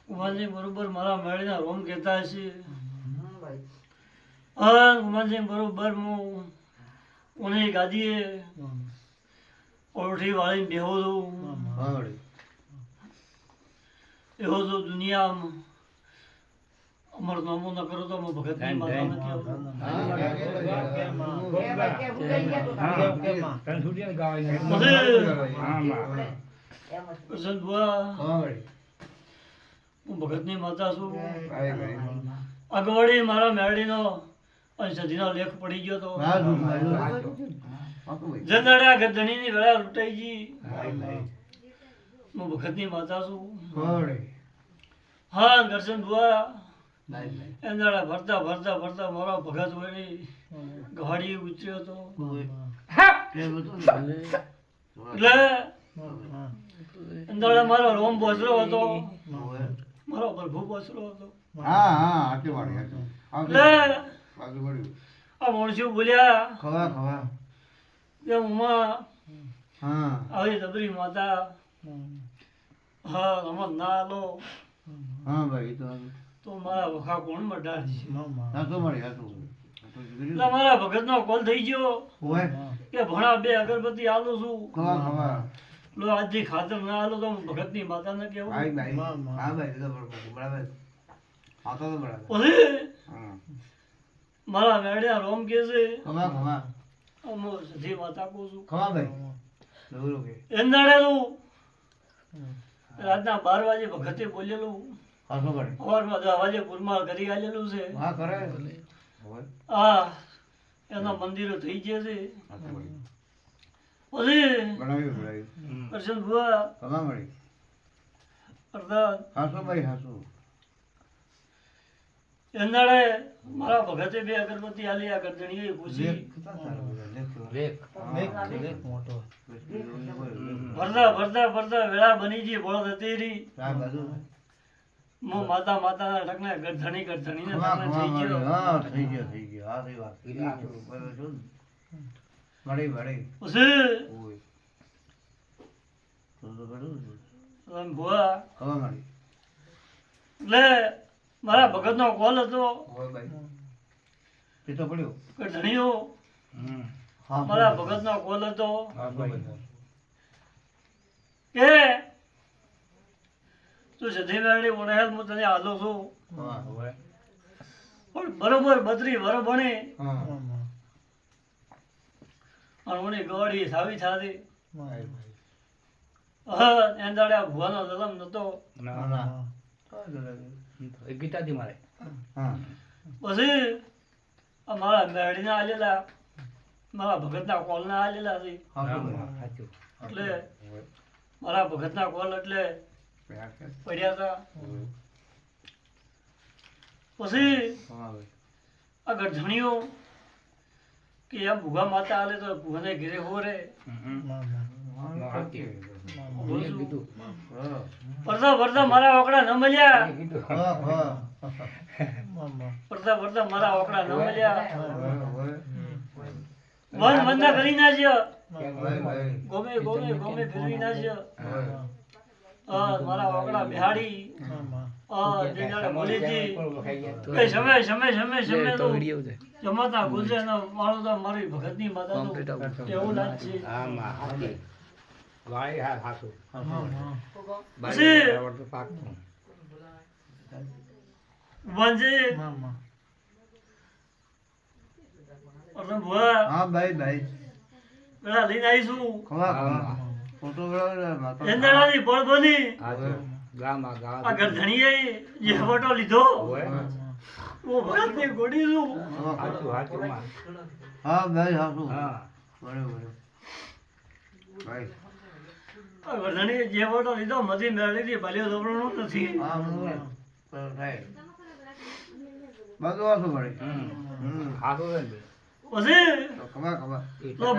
કુમારજી બરોબર મારા મેળીના રોમ કહેતા હશે. હા કુમારજી બરોબર હું ઉની ગાદીએ ઓળઠી વાળીને બેહો દઉં. એવો તો દુનિયામાં અમારો નામો ન કરો તો હું ભગતની માતા નથી હું ભગતની માતા છું. અગવડી મારા મેળીનો સદીનો લેખ પડી ગયો તો જંદડા ગધણીની વેળા લૂંટાઈ ગઈ. હું ભગતની માતા છું. હા દર્શન બુઆ એંદાડા ભરતા ભરતા ભરતા મારો ભગત વળી ગાડી ઉતર્યો હતો. એટલે એંદાડા મારો રોમ બોસરો હતો, મારો પ્રભુ બોસરો હતો. એટલે આ માણસો બોલ્યા કે ઉમા આવી દબરી માતા હા રમત ના આલો તો મારા વખા કોણ મટાડશે. મારા ભગત નો કોલ થઈ ગયો કે ભણા બે અગરબત્તી આલું છું, લો આજથી ખાતર ના આલો તો ભગત ની માતા ને કેવું. પછી મારા મેળ્યા રોમ કે છે સધી માતા કહું છું. એંદાડેલું રાતના 12 વાગે ભગતે બોલેલું, સવારમાં 10 વાગે પુરમાળ કરી આલેલું છે. હા એના મંદિરો થઈ ગયા છે. પછી કરશન ભુવા એંદાડે મારા ભગતે બે અગરબત્તી આલી. આ ગરદણીએ પૂછી ભરતા ભરતા ભરતા વેળા બની ગઈ. બળદ હતી રહી માતા માતા ઢકને ગરધણી ગરધણી ને થઈ ગયો. ભુવા એટલે મારા ભગત નો કોલ હતો ગરધણીઓ. મારા ભગત નો કોલ હતો કે તું સધી મેળવી ઉણહેલ હું તને આલો છું, પણ બરોબર 32 વર ભણે અને ઉની ગોળી સાવી થાતી. હા એંદાડે ભુવાનો જલમ નતો. પછી મારા મેળીને આલેલા, મારા ભગતના કોલના આલેલા છે. એટલે મારા ભગતના કોલ એટલે પડ્યા હતા. પછી આ ગરધણીઓ કે આ ભૂગા માતા આલે તો ભૂગાને ઘેરે હો રે પડતા પડતા મારા ઓકડા ન મળ્યા. પડતા પડતા મારા ઓકડા ન મળ્યા. વન વંદા કરી નાખ્યો, ગોમે ગોમે ગોમે ફેરવી નાખ્યો. મારા ઓકડા બિહાડી બોલીથી સમય સમય સમય સમય તો જમાતા ગુજરે મારો તો મારી ભગતની માતા એવું લાગશે. લઈને આવીશું એંદાડાની બળબની આ ગરધણીએ જે ફોટો લીધો હું ભગતની ગોડી છું. ગરધણીએ જે ફોટો લીધો મધી મેળવી ભલ્યો દોરણો નથી. પછી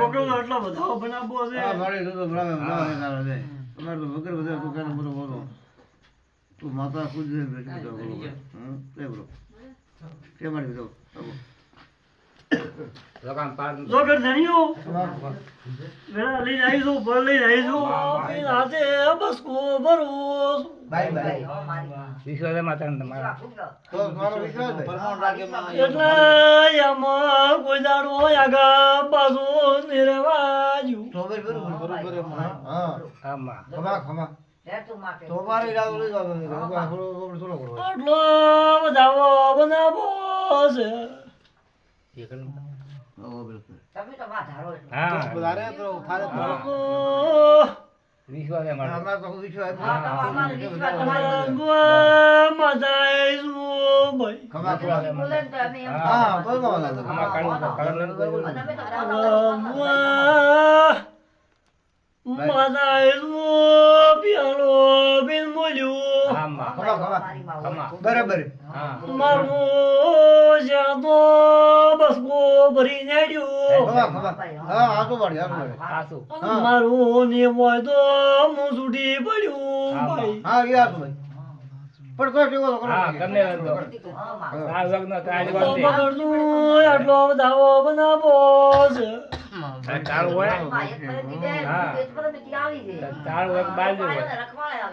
પકડો એટલો બધા બનાવવો છે. તું માતા ખુદ જો ગરધણીઓ વેળા લઈને આવીશું, બળ લઈને આવીશું. બસકો ભરું બાય બાય વિશ્વાસ માતા તમારા તો તમારો વિશ્વાસ પરમાણ રાખે એટલે એમાં કોઈ દાડો આગા પાછું નિરવાજ્યું તો બરોબર બરોબર હા આમાં ખમા ખમા તો મારે ઈરાદો લઈ જાવ થોડો કરો આટલો વધાવો બનાવો છે હા વધારે તો થારે તો વિશ્વાસ માતા અમાર તો વિશ્વાસ ખમા ખમા હા બરોબર આમાં કાળું આમાં ખમા આમાં બરાબર હા ખમા ખમા હા આ તો વાળી આ તો વાળી આસુ મારું ને હોય તો હું છૂટી પડ્યું ભાઈ હા એ આ તો ભાઈ પણ કોઈ સેવો તો કરો હા ગમે વાંધો આ લગ્ન કાલે તો વાંધે પકડનું આટલો દાવો બનાવો છે કાળું હોય હા કાળું એક બાજુ હોય